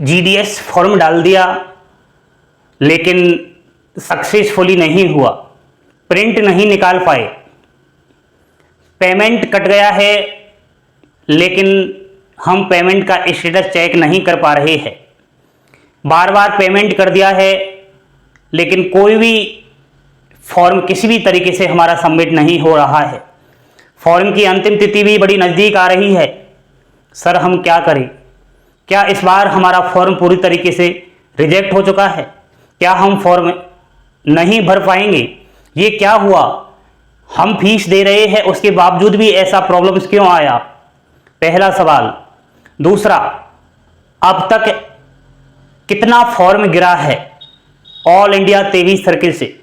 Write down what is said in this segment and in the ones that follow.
GDS form डाल दिया लेकिन सक्सेसफुली नहीं हुआ, प्रिंट नहीं निकाल पाए, पेमेंट कट गया है लेकिन हम पेमेंट का स्टेटस चेक नहीं कर पा रहे हैं, बार बार पेमेंट कर दिया है लेकिन कोई भी फॉर्म किसी भी तरीके से हमारा सबमिट नहीं हो रहा है, फॉर्म की अंतिम तिथि भी बड़ी नज़दीक आ रही है। सर हम क्या करें? क्या इस बार हमारा फॉर्म पूरी तरीके से रिजेक्ट हो चुका है? क्या हम फॉर्म नहीं भर पाएंगे? ये क्या हुआ? हम फीस दे रहे हैं उसके बावजूद भी ऐसा प्रॉब्लम्स क्यों आया? पहला सवाल। दूसरा, अब तक कितना फॉर्म गिरा है ऑल इंडिया तेवी सर्किल से?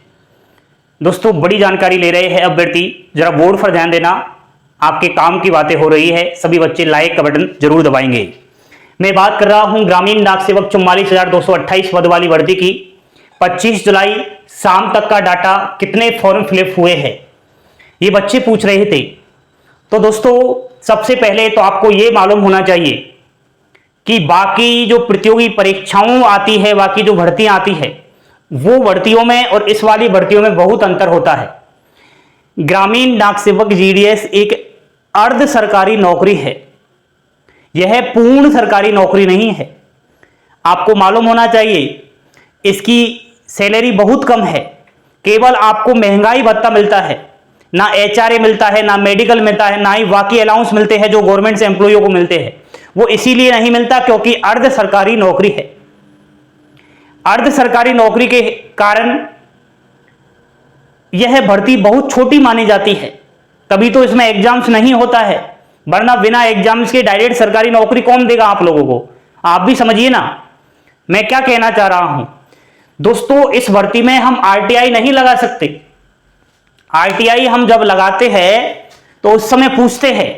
दोस्तों बड़ी जानकारी ले रहे हैं अभ्यर्थी, जरा बोर्ड पर ध्यान देना, आपके काम की बातें हो रही है। सभी बच्चे लाइक का बटन जरूर दबाएंगे। मैं बात कर रहा हूं ग्रामीण डाक सेवक 44,228 पद वाली भर्ती की। 25 जुलाई शाम तक का डाटा, कितने फॉर्म फिलअप हुए हैं, ये बच्चे पूछ रहे थे। तो दोस्तों सबसे पहले तो आपको ये मालूम होना चाहिए कि बाकी जो प्रतियोगी परीक्षाओं आती है, बाकी जो भर्तियां आती है, वो भर्तियों में और इस वाली भर्तियों में बहुत अंतर होता है। ग्रामीण डाक सेवक जीडीएस एक अर्ध सरकारी नौकरी है, यह पूर्ण सरकारी नौकरी नहीं है। आपको मालूम होना चाहिए इसकी सैलरी बहुत कम है, केवल आपको महंगाई भत्ता मिलता है, ना एचआरए मिलता है, ना मेडिकल मिलता है, ना ही बाकी अलाउंस मिलते हैं जो गवर्नमेंट से एम्प्लॉइयों को मिलते हैं। वो इसीलिए नहीं मिलता क्योंकि अर्ध सरकारी नौकरी है। अर्ध सरकारी नौकरी के कारण यह भर्ती बहुत छोटी मानी जाती है, तभी तो इसमें एग्जाम्स नहीं होता है, वरना बिना एग्जाम्स के डायरेक्ट सरकारी नौकरी कौन देगा आप लोगों को? आप भी समझिए ना मैं क्या कहना चाह रहा हूं। दोस्तों इस भर्ती में हम आरटीआई नहीं लगा सकते। आरटीआई हम जब लगाते हैं तो उस समय पूछते हैं,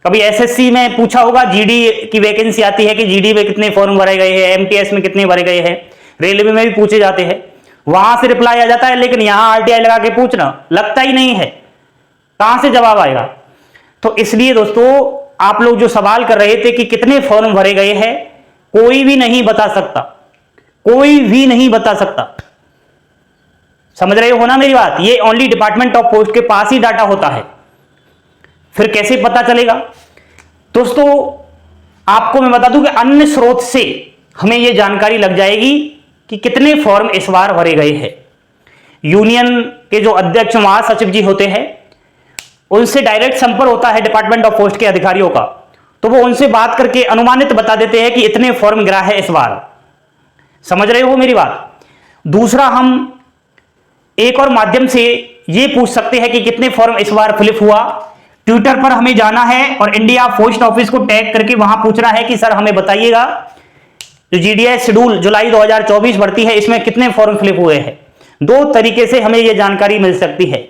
कभी एसएससी में पूछा होगा, जीडी की वैकेंसी आती है कि जीडी में कितने फॉर्म भरे गए हैं, एमटीएस में कितने भरे गए हैं, रेलवे में भी पूछे जाते हैं, वहां से रिप्लाई आ जाता है। लेकिन यहां आरटीआई लगा के पूछना लगता ही नहीं है, कहां से जवाब आएगा? तो इसलिए दोस्तों आप लोग जो सवाल कर रहे थे कि कितने फॉर्म भरे गए हैं, कोई भी नहीं बता सकता, कोई भी नहीं बता सकता। समझ रहे हो ना मेरी बात? ये ओनली डिपार्टमेंट ऑफ पोस्ट के पास ही डाटा होता है, फिर कैसे पता चलेगा? दोस्तों आपको मैं बता दूं कि अन्य स्रोत से हमें यह जानकारी लग जाएगी कि कितने फॉर्म इस बार भरे गए हैं। यूनियन के जो अध्यक्ष महासचिव जी होते हैं उनसे डायरेक्ट संपर्क होता है डिपार्टमेंट ऑफ पोस्ट के अधिकारियों का, तो वो उनसे बात करके अनुमानित बता देते हैं कि इतने फॉर्म गिरा है इस बार। समझ रहे हो मेरी बात? दूसरा, हम एक और माध्यम से ये पूछ सकते हैं कि कितने फॉर्म इस बार फिलअप हुआ। ट्विटर पर हमें जाना है और इंडिया पोस्ट ऑफिस को टैग करके वहां पूछना है कि सर हमें बताइएगा जो जीडीएस शेड्यूल जुलाई 2024 भर्ती है इसमें कितने फॉर्म फिलअप हुए हैं। दो तरीके से हमें यह जानकारी मिल सकती है,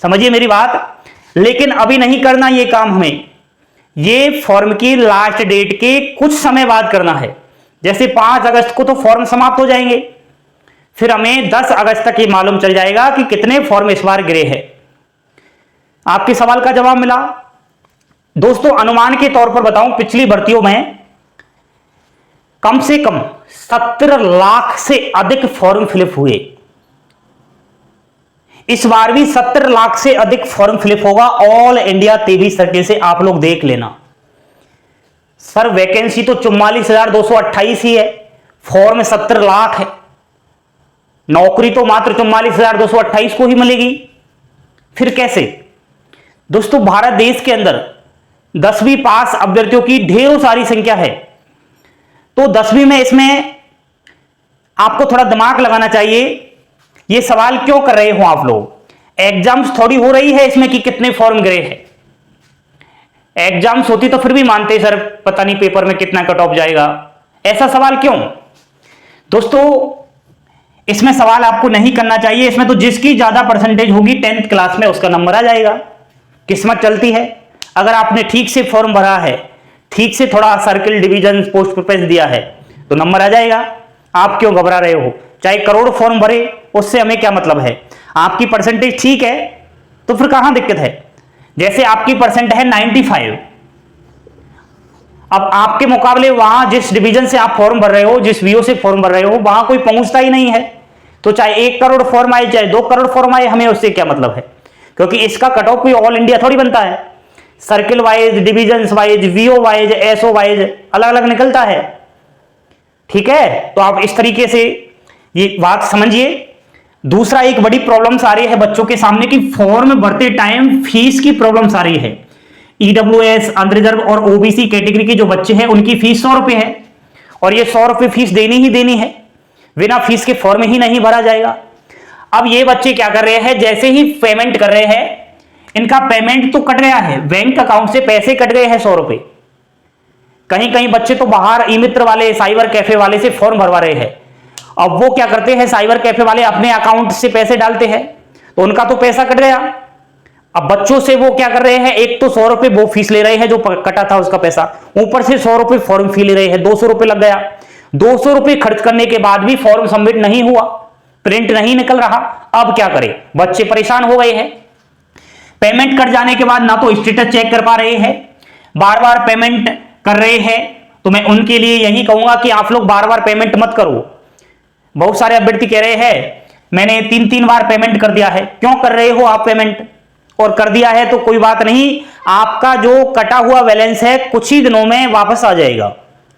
समझिए मेरी बात। लेकिन अभी नहीं करना ये काम, हमें ये फॉर्म की लास्ट डेट के कुछ समय बाद करना है। जैसे 5 अगस्त को तो फॉर्म समाप्त हो जाएंगे, फिर हमें 10 अगस्त तक ये मालूम चल जाएगा कि कितने फॉर्म इस बार गिरे हैं। आपके सवाल का जवाब मिला। दोस्तों अनुमान के तौर पर बताऊं, पिछली भर्तियों में कम से कम 70 लाख से अधिक फॉर्म फिलअप हुए। इस बार भी 70 लाख से अधिक फॉर्म फिलअप होगा ऑल इंडिया तेवी सर्किल से, आप लोग देख लेना। सर वैकेंसी तो 44,228 ही है, फॉर्म 70 लाख है, नौकरी तो मात्र 44,228 को ही मिलेगी, फिर कैसे? दोस्तों भारत देश के अंदर 10वीं पास अभ्यर्थियों की ढेरों सारी संख्या है, तो 10वीं में इसमें आपको थोड़ा दिमाग लगाना चाहिए। ये सवाल क्यों कर रहे हो आप लोग? एग्जाम्स थोड़ी हो रही है इसमें कि कितने फॉर्म गिरे हैं। एग्जाम्स होती तो फिर भी मानते सर पता नहीं पेपर में कितना कट ऑफ जाएगा, ऐसा सवाल क्यों? दोस्तों इसमें सवाल आपको नहीं करना चाहिए। इसमें तो जिसकी ज्यादा परसेंटेज होगी 10th क्लास में उसका नंबर आ जाएगा, किस्मत चलती है। अगर आपने ठीक से फॉर्म भरा है, ठीक से थोड़ा सर्किल डिवीजन पोस्ट प्रिफरेंस दिया है तो नंबर आ जाएगा। आप क्यों घबरा रहे हो? चाहे करोड़ फॉर्म भरे उससे हमें क्या मतलब है? आपकी परसेंटेज ठीक है तो फिर कहां दिक्कत है? जैसे आपकी परसेंट है 95, अब आपके मुकाबले वहां जिस डिवीजन से आप फॉर्म भर रहे हो, जिस वीओ से फॉर्म भर रहे हो, वहां कोई पहुंचता ही नहीं है। तो चाहे 1 करोड़ फॉर्म आए, चाहे 2 करोड़ फॉर्म आए, हमें उससे क्या मतलब है, क्योंकि इसका कट ऑफ कोई ऑल इंडिया थोड़ी बनता है। Circle wise, division wise, VO wise, SO wise अलग अलग निकलता है। ठीक है, तो आप इस तरीके से ये बात समझिए। दूसरा, एक बड़ी प्रॉब्लम्स आ रही है बच्चों के सामने कि फॉर्म भरते टाइम फीस की प्रॉब्लम्स आ रही है। ईडब्ल्यूएस, अनरिजर्व और ओबीसी कैटेगरी के जो बच्चे हैं उनकी फीस 100 रुपए है, और ये 100 रुपए फीस देनी ही देनी है, बिना फीस के फॉर्म ही नहीं भरा जाएगा। अब ये बच्चे क्या कर रहे हैं, जैसे ही पेमेंट कर रहे हैं, इनका पेमेंट तो कट गया है, बैंक अकाउंट से पैसे कट गए हैं 100 रुपए। कहीं कहीं बच्चे तो बाहर ई मित्र वाले, साइबर कैफे वाले से फॉर्म भरवा रहे हैं। अब वो क्या करते हैं, साइबर कैफे वाले अपने अकाउंट से पैसे डालते हैं, तो उनका तो पैसा कट गया। अब बच्चों से वो क्या कर रहे हैं, एक तो 100 रुपए वो फीस ले रहे हैं जो कटा था उसका पैसा, ऊपर से 100 रुपए फॉर्म फी ले रहे हैं, 200 रुपए लग गया। 200 रुपए खर्च करने के बाद भी फॉर्म सबमिट नहीं हुआ, प्रिंट नहीं निकल रहा। अब क्या करें, बच्चे परेशान हो गए हैं। पेमेंट कट जाने के बाद ना तो स्टेटस चेक कर पा रहे हैं, बार बार पेमेंट कर रहे हैं। तो मैं उनके लिए यही कहूंगा कि आप लोग बार बार पेमेंट मत करो। बहुत सारे अभ्यर्थी कह रहे हैं मैंने 3-3 बार पेमेंट कर दिया है। क्यों कर रहे हो आप पेमेंट? और कर दिया है तो कोई बात नहीं, आपका जो कटा हुआ बैलेंस है कुछ ही दिनों में वापस आ जाएगा।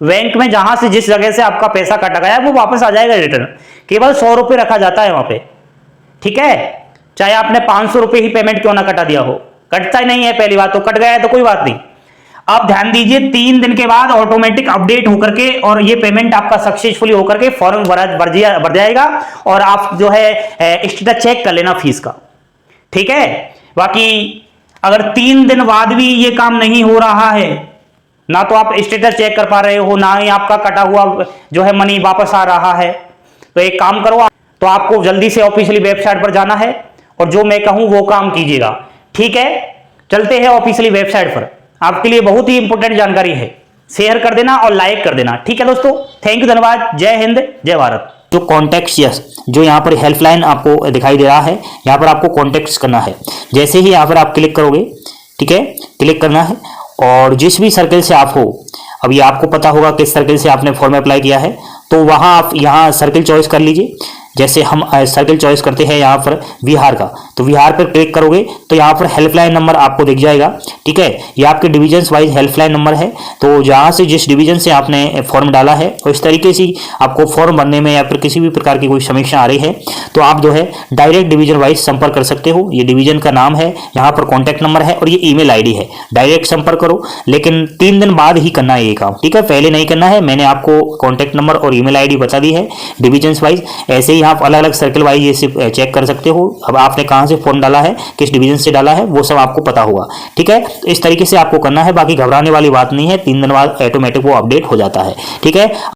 बैंक में जहां से, जिस जगह से आपका पैसा कटा गया वो वापस आ जाएगा रिटर्न। केवल 100 रुपए रखा जाता है वहां पे। ठीक है, चाहे आपने 500 रुपए ही पेमेंट क्यों ना कटा दिया हो, कटता ही नहीं है। पहली बात तो कट गया है तो कोई बात नहीं। आप ध्यान दीजिए, 3 दिन के बाद ऑटोमेटिक अपडेट होकर के और ये पेमेंट आपका सक्सेसफुली होकर के फॉर्म भर जाएगा, और आप जो है स्टेटस चेक कर लेना फीस का। ठीक है, बाकी अगर 3 दिन बाद भी ये काम नहीं हो रहा है, ना तो आप स्टेटस चेक कर पा रहे हो, ना ही आपका कटा हुआ जो है मनी वापस आ रहा है, तो एक काम करो, तो आपको जल्दी से ऑफिशियली वेबसाइट पर जाना है और जो मैं कहूं वो काम कीजिएगा। ठीक है, चलते हैं ऑफिशियली वेबसाइट पर। आपके लिए बहुत ही इंपॉर्टेंट जानकारी है, शेयर कर देना और लाइक कर देना। ठीक है दोस्तों, थैंक यू, धन्यवाद, जय हिंद, जय भारत। जो कॉन्टैक्ट, यस, जो यहाँ पर हेल्पलाइन आपको दिखाई दे रहा है, यहाँ पर आपको कॉन्टैक्ट करना है। जैसे ही यहाँ पर आप क्लिक करोगे, ठीक है, क्लिक करना है, और जिस भी सर्कल से आप हो, अभी आपको पता होगा किस सर्कल से आपने फॉर्म अप्लाई किया है, तो वहाँ आप यहाँ सर्कल चॉइस कर लीजिए। जैसे हम सर्कल चॉइस करते हैं यहाँ पर बिहार का, तो बिहार पर क्लिक करोगे तो यहाँ पर हेल्पलाइन नंबर आपको दिख जाएगा। ठीक है, ये आपके डिवीजन वाइज हेल्पलाइन नंबर है। तो जहाँ से, जिस डिवीजन से आपने फॉर्म डाला है, और इस तरीके से आपको फॉर्म भरने में या फिर किसी भी प्रकार की कोई समस्या आ रही है, तो आप जो है डायरेक्ट डिवीजन वाइज संपर्क कर सकते हो। ये डिवीजन का नाम है, यहाँ पर कॉन्टैक्ट नंबर है और ये ईमेल आईडी है। डायरेक्ट संपर्क करो, लेकिन 3 दिन बाद ही करना है ये काम। ठीक है, पहले नहीं करना है। मैंने आपको कॉन्टैक्ट नंबर और ईमेल आईडी बता दी है डिवीजन वाइज। ऐसे ही आप अलग अलग सर्कल वाइज ये चेक कर सकते हो। अब आपने कहां से फॉर्म डाला है, किस डिवीजन से डाला है, वो सब आपको पता होगा। ठीक है, तो इस तरीके से आपको करना है। बाकी घबराने वाली बात नहीं है, 3 दिन बाद ऑटोमेटिक वो अपडेट हो जाता है। ठीक है।